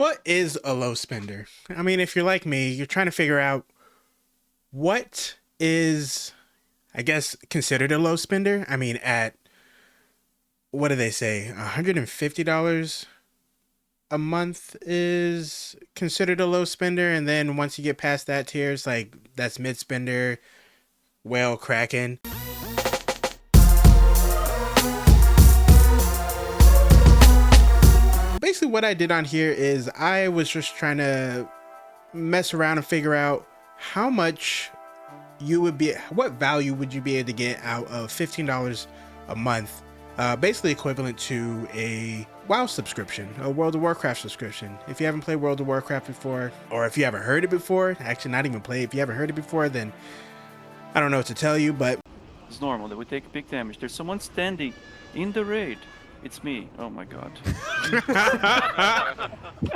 What is a low spender? I mean, if you're like me, you're trying to figure out what is, I guess, considered a low spender. I mean, at what do they say? $150 a month is considered a low spender, and then once you get past that tier, it's like that's mid spender, whale, kraken. Basically, what I did on here is I was just trying to mess around and figure out how much what value would you be able to get out of $15 a month, basically equivalent to a WoW subscription, a World of Warcraft subscription. If you haven't played World of Warcraft before, or if you haven't heard it before, actually not even play, if you haven't heard it before, then I don't know what to tell you, but It's normal that we take big damage. There's someone standing in the raid. It's me. Oh my god.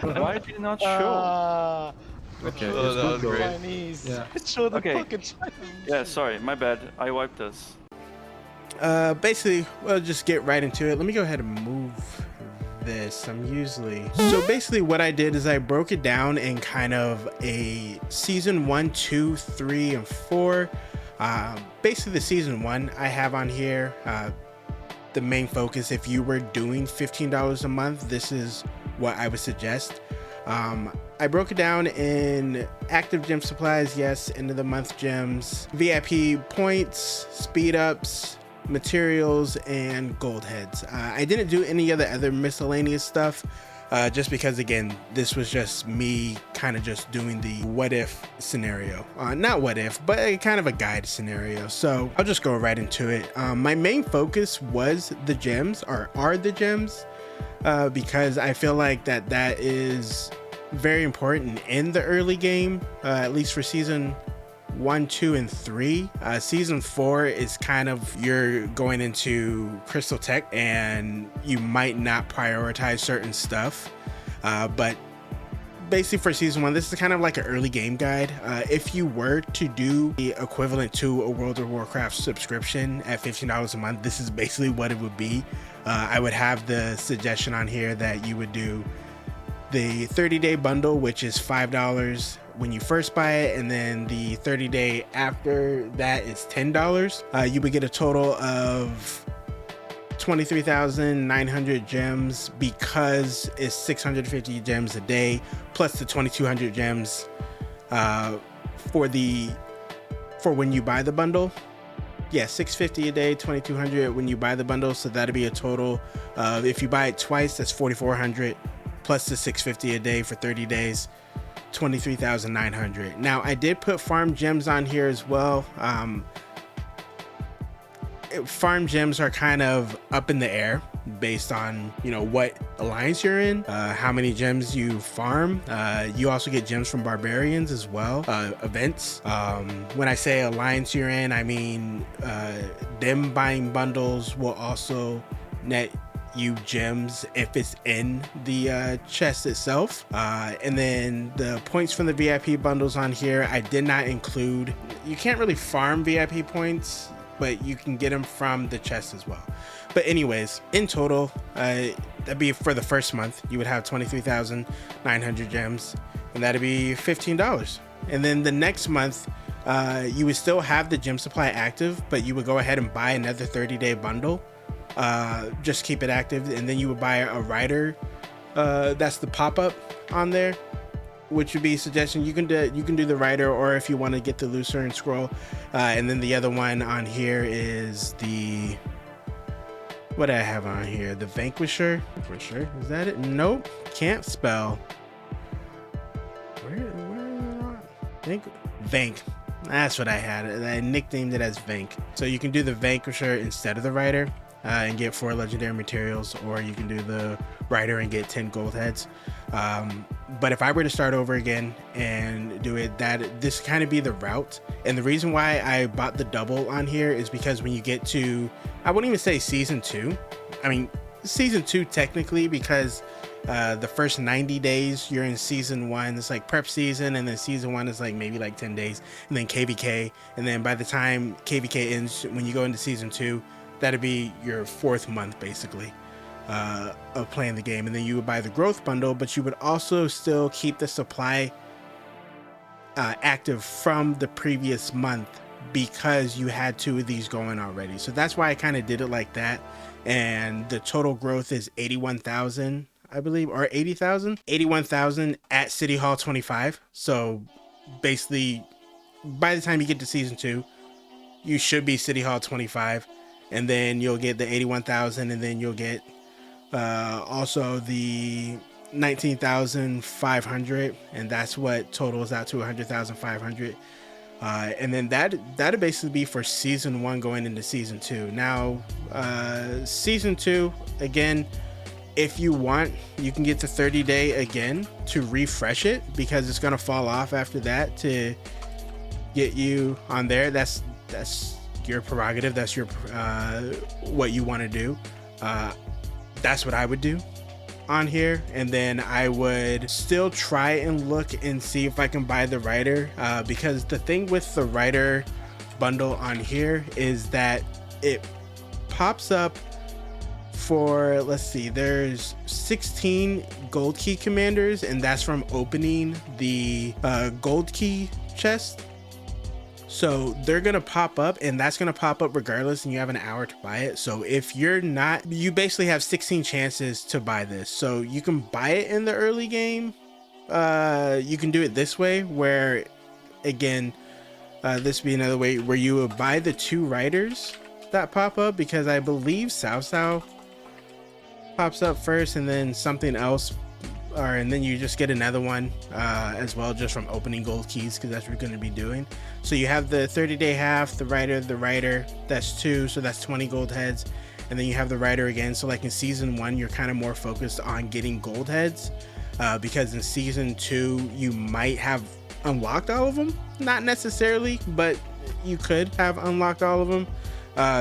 Why did it not show? Okay, Oh, it's that good was though. great. Chinese. Yeah. Show the Okay. fucking Chinese. Yeah, sorry, my bad. I wiped us. basically, we'll just get right into it. Let me go ahead and move this. So basically what I did is I broke it down in kind of a season 1, 2, 3, and 4. Basically the season 1 I have on here, the main focus. If you were doing $15 a month, this is what I would suggest. I broke it down in active gem supplies, yes, end of the month gems, VIP points, speed ups, materials, and gold heads. I didn't do any of the other miscellaneous stuff, just because, again, this was just me kind of just doing the what if scenario. Not what if, but kind of a guide scenario. So I'll just go right into it. My main focus was the gems, or are the gems, because I feel like that is very important in the early game, at least for season 1, 2, and 3. Season 4 is kind of, you're going into Crystal Tech and you might not prioritize certain stuff, but basically for season 1, this is kind of like an early game guide. If you were to do the equivalent to a World of Warcraft subscription at $15 a month, this is basically what it would be. I would have the suggestion on here that you would do the 30-day bundle, which is $5 when you first buy it, and then the 30-day after that is $10. You would get a total of 23,900 gems, because it's 650 gems a day plus the 2,200 gems for when you buy the bundle. Yeah, 650 a day, 2,200 when you buy the bundle. So that'd be a total of, if you buy it twice, that's 4,400 plus the 650 a day for 30 days, 23,900. Now I did put farm gems on here as well. Farm gems are kind of up in the air based on, you know, what alliance you're in, how many gems you farm. You also get gems from barbarians as well, events. When I say alliance you're in, I mean them buying bundles will also net you gems if it's in the chest itself, and then the points from the VIP bundles on here, I did not include. You can't really farm VIP points, but you can get them from the chest as well. But anyways, in total, that'd be for the first month, you would have 23,900 gems, and that'd be $15. And then the next month, you would still have the gem supply active, but you would go ahead and buy another 30-day bundle. Just keep it active, and then you would buy a rider, that's the pop-up on there, which would be suggestion. You can do the rider, or if you want to get the Lucerne scroll, and then the other one on here is the, what do I have on here, the Vanquisher. For sure, is that it? Nope, can't spell. Vank. That's what I had. I nicknamed it as Vank. So you can do the Vanquisher instead of the rider, and get 4 legendary materials, or you can do the rider and get 10 gold heads. But if I were to start over again and do it, this kind of be the route. And the reason why I bought the double on here is because when you get to, I wouldn't even say season 2, I mean season 2 technically, because the first 90 days you're in season 1, it's like prep season, and then season 1 is like maybe like 10 days, and then KVK, and then by the time KVK ends, when you go into season 2, that'd be your 4th month basically. of playing the game. And then you would buy the growth bundle, but you would also still keep the supply active from the previous month because you had 2 of these going already. So that's why I kind of did it like that. And the total growth is 81,000, I believe, or 80,000, 81,000 at City Hall 25. So basically, by the time you get to season 2, you should be City Hall 25, and then you'll get the 81,000, and then you'll get also the 19,500, and that's what totals out to 100,500. And then that'd basically be for season 1 going into season 2. Now, season 2, again, if you want, you can get the 30-day again to refresh it, because it's gonna fall off after that to get you on there. That's your prerogative. That's your what you want to do. That's what I would do on here. And then I would still try and look and see if I can buy the Rider, because the thing with the Rider bundle on here is that it pops up for, let's see, there's 16 gold key commanders, and that's from opening the gold key chest. So they're gonna pop up, and that's gonna pop up regardless, and you have an hour to buy it. So if you're not, you basically have 16 chances to buy this. So you can buy it in the early game. You can do it this way, where again, this would be another way where you would buy the 2 riders that pop up, because I believe Cao pops up first, and then something else, and then you just get another one as well, just from opening gold keys, because that's what you're going to be doing. So you have the 30-day half, the Rider, that's 2, so that's 20 gold heads, and then you have the Rider again. So like in season 1, you're kind of more focused on getting gold heads, because in season 2 you might have unlocked all of them, not necessarily, but you could have unlocked all of them.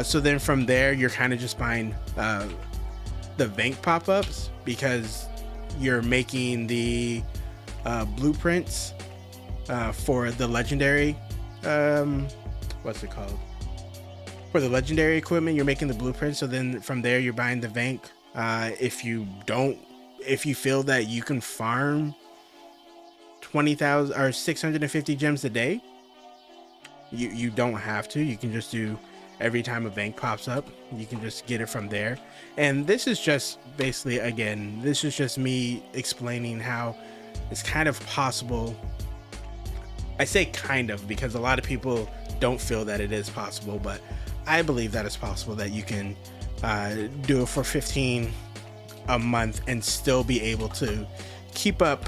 So then from there, you're kind of just buying the Vank pop-ups, because you're making the blueprints for the legendary, what's it called, for the legendary equipment. You're making the blueprints, so then from there you're buying the Vank. If you feel that you can farm 20,000 or 650 gems a day, you don't have to. You can just do, every time a Vank pops up, you can just get it from there. And this is just basically, again, this is just me explaining how it's kind of possible. I say kind of because a lot of people don't feel that it is possible, but I believe that it's possible that you can do it for 15 a month and still be able to keep up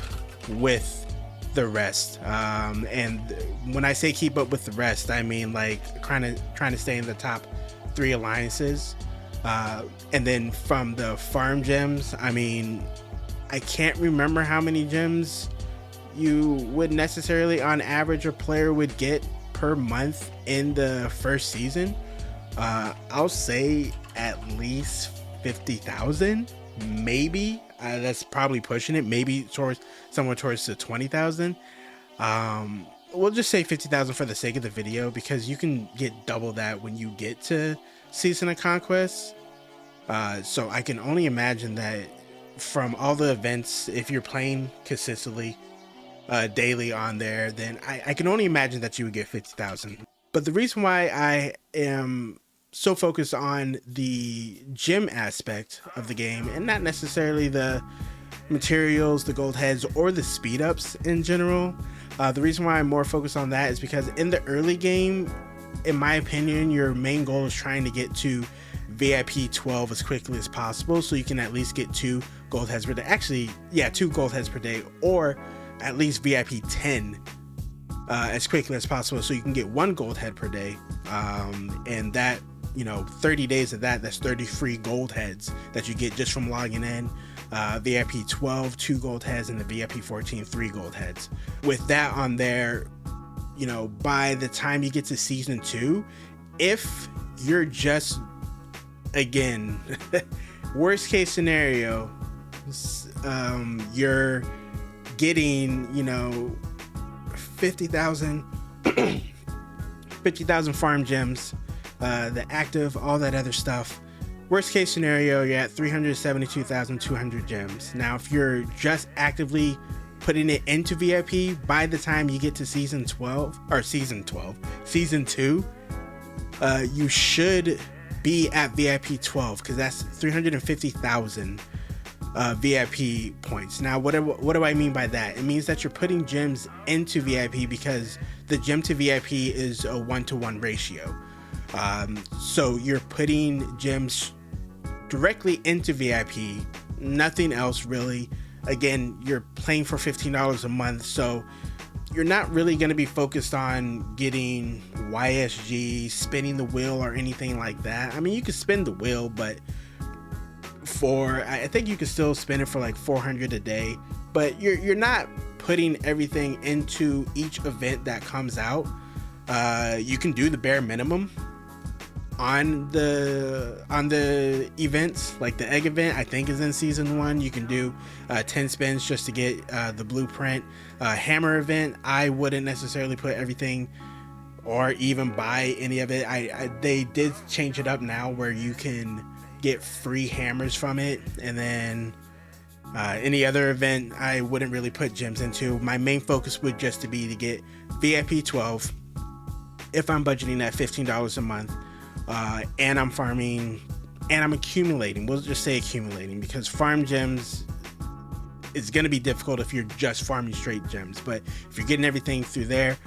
with the rest. And when I say keep up with the rest, I mean like trying to stay in the top 3 alliances. And then from the farm gems, I mean, I can't remember how many gems you would necessarily on average a player would get per month in the first season. I'll say at least 50,000, maybe. That's probably pushing it, maybe somewhere towards the 20,000. We'll just say 50,000 for the sake of the video, because you can get double that when you get to Season of Conquest. So I can only imagine that from all the events, if you're playing consistently daily on there, then I can only imagine that you would get 50,000. But the reason why I am so focused on the gem aspect of the game, and not necessarily the materials, the gold heads, or the speed ups in general, the reason why I'm more focused on that is because in the early game, in my opinion, your main goal is trying to get to VIP 12 as quickly as possible, so you can at least get 2 gold heads per day. Actually, yeah, 2 gold heads per day, or at least VIP 10 as quickly as possible, so you can get 1 gold head per day. And that, 30 days of that's 30 free gold heads that you get just from logging in. VIP 12, 2 gold heads, and the VIP 14, 3 gold heads. With that on there, by the time you get to season 2, if you're just, again, worst case scenario, you're getting, 50,000 farm gems, the active, all that other stuff worst case scenario, you're at 372,200 gems. Now, if you're just actively putting it into VIP, by the time you get to season 2, you should be at VIP 12, because that's 350,000 VIP points. Now, what do I mean by that? It means that you're putting gems into VIP because the gem to VIP is a 1-to-1 ratio. So you're putting gems directly into VIP, nothing else really. Again, you're playing for $15 a month, so you're not really going to be focused on getting YSG, spinning the wheel, or anything like that. I mean, you can spin the wheel, but I think you can still spin it for like 400 a day, but you're not putting everything into each event that comes out. You can do the bare minimum on the events, like the egg event, I think is in season 1. You can do 10 spins just to get the blueprint. Hammer event, I wouldn't necessarily put everything or even buy any of it. They did change it up now where you can get free hammers from it, and then any other event I wouldn't really put gems into. My main focus would just to be to get VIP 12 if I'm budgeting at $15 a month. And I'm farming and I'm accumulating. We'll just say accumulating, because farm gems is going to be difficult if you're just farming straight gems. But if you're getting everything through there,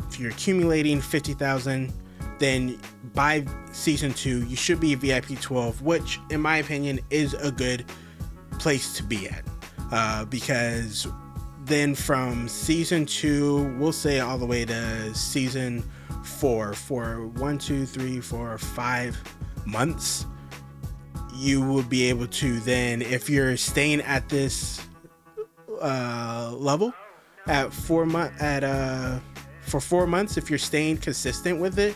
if you're accumulating 50,000, then by season 2, you should be VIP 12, which in my opinion is a good place to be at. Because then from season 2, we'll say all the way to season 4, for 5 months, you will be able to then, if you're staying at this level for 4 months, if you're staying consistent with it,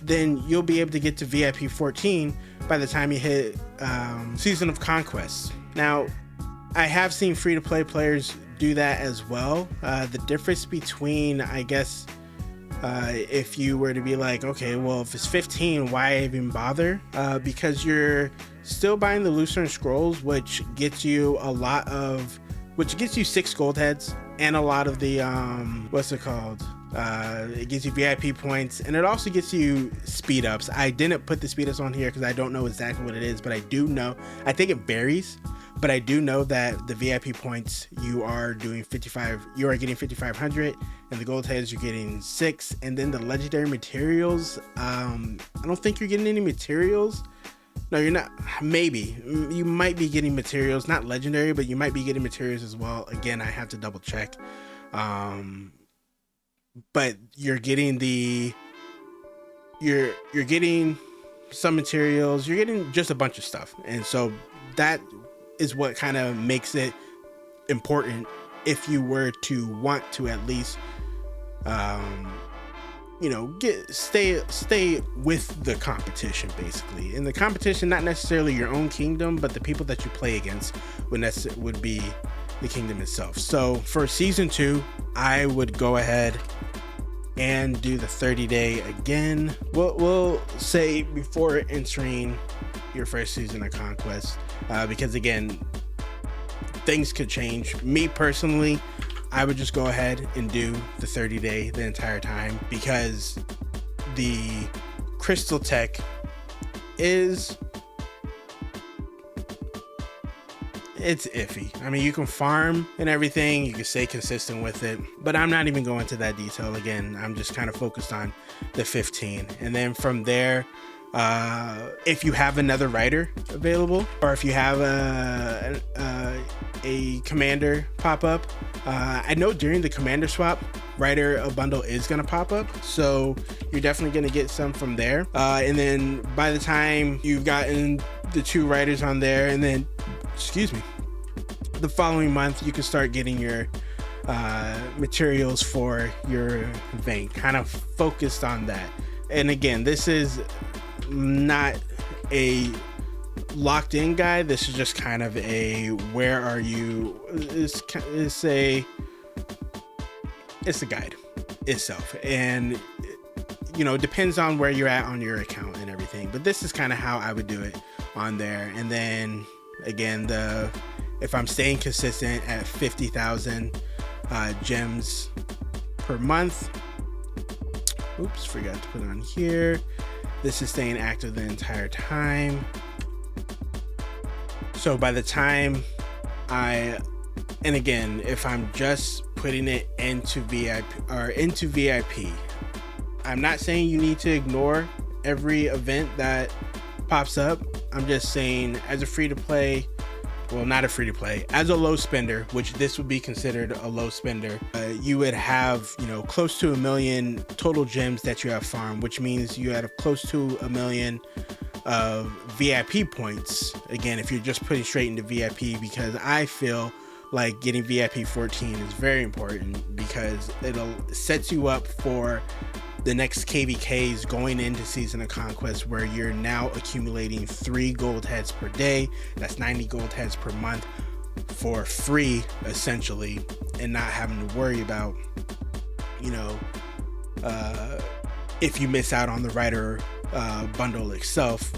then you'll be able to get to VIP 14 by the time you hit Season of Conquest. Now, I have seen free-to-play players do that as well. The difference between, I guess, if you were to be like, okay, well, if it's 15, why even bother? Because you're still buying the Lucerne Scrolls, which gets you 6 gold heads and a lot of the it gives you VIP points, and it also gets you speed ups. I didn't put the speed ups on here because I don't know exactly what it is, but I do know, I think it varies, but I do know that the VIP points, you are getting 5,500, and the gold heads you're getting 6, and then the legendary materials, I don't think you're getting any materials. No, you're not. Maybe you might be getting materials, not legendary, but you might be getting materials as well. Again, I have to double check. But you're getting you're getting some materials, you're getting just a bunch of stuff, and so that is what kind of makes it important if you were to want to at least stay with the competition, basically. In the competition, not necessarily your own kingdom, but the people that you play against would be the kingdom itself. So for season 2, I would go ahead and do the 30-day again. We'll say before entering your first season of Conquest, because again, things could change. Me personally, I would just go ahead and do the 30-day the entire time, because the crystal tech it's iffy. I mean, you can farm and everything, you can stay consistent with it, but I'm not even going to that detail. Again, I'm just kind of focused on the 15, and then from there, if you have another rider available, or if you have a commander pop up, I know during the commander swap, rider bundle is going to pop up, so you're definitely going to get some from there, and then by the time you've gotten the 2 riders on there, and then the following month you can start getting your materials for your vein, kind of focused on that. And again, this is not a locked in guide, this is just kind of a where are you, it's a guide itself, and it depends on where you're at on your account and everything, but this is kind of how I would do it on there. And then again, if I'm staying consistent at 50,000 gems per month. Oops, forgot to put on here. This is staying active the entire time. So by the time and again, if I'm just putting it into VIP, I'm not saying you need to ignore every event that pops up. I'm just saying, as a free to play, well, not a free to play, as a low spender, which this would be considered a low spender, you would have, close to 1 million total gems that you have farmed, which means you have close to 1 million of VIP points. Again, if you're just putting straight into VIP, because I feel like getting VIP 14 is very important, because it'll sets you up for the next KVKs going into Season of Conquest, where you're now accumulating 3 gold heads per day. That's 90 gold heads per month for free, essentially, and not having to worry about, if you miss out on the Rider bundle itself.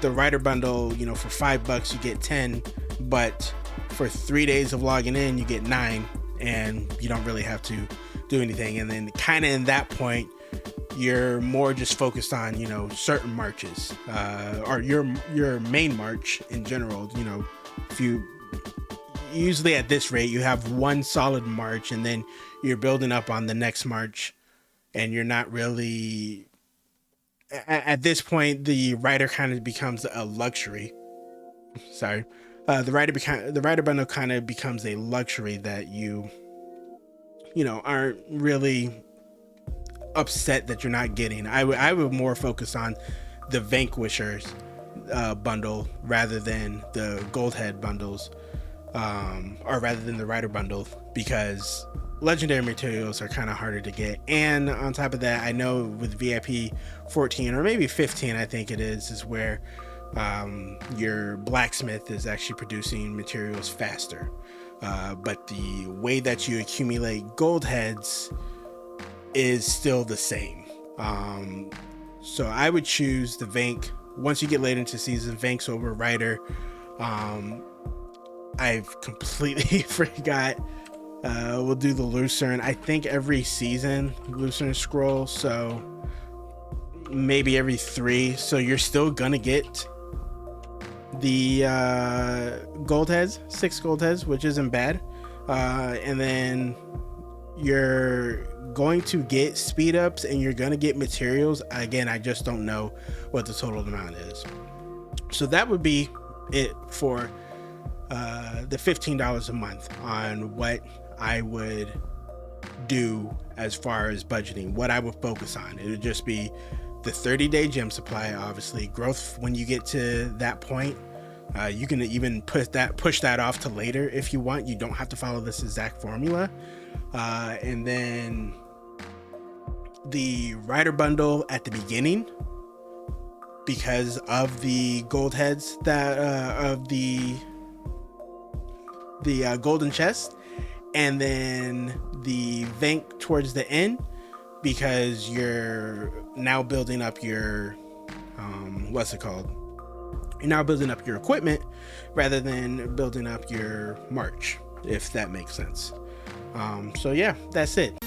The Rider bundle, for $5 you get 10, but for 3 days of logging in you get 9, and you don't really have to do anything. And then kind of in that point, you're more just focused on certain marches, or your main march in general. If you usually at this rate you have one solid march, and then you're building up on the next march, and you're not really at this point, the Rider kind of becomes a luxury. Sorry. The Rider bundle kind of becomes a luxury that you aren't really upset that you're not getting. I would more focus on the Vanquishers bundle rather than the Goldhead bundles, or rather than the Rider bundle, because legendary materials are kind of harder to get. And on top of that, I know with VIP 14 or maybe 15, I think it is where your blacksmith is actually producing materials faster. But the way that you accumulate gold heads is still the same. So I would choose the Vank. Once you get later into season, Vanks over Rider. I've completely forgot. We'll do the Lucerne. I think every season, Lucerne scroll. So maybe every 3. So you're still gonna get the gold heads, 6 gold heads, which isn't bad. And then you're going to get speed ups, and you're gonna get materials. Again, I just don't know what the total amount is. So that would be it for the $15 a month on what I would do as far as budgeting, what I would focus on. It would just be the 30-day gem supply, obviously growth when you get to that point. You can even push that off to later if you want. You don't have to follow this exact formula. And then the Rider bundle at the beginning, because of the gold heads that of the golden chest, and then the Vank towards the end, because you're now building up your you're now building up your equipment rather than building up your march, if that makes sense. So yeah, that's it.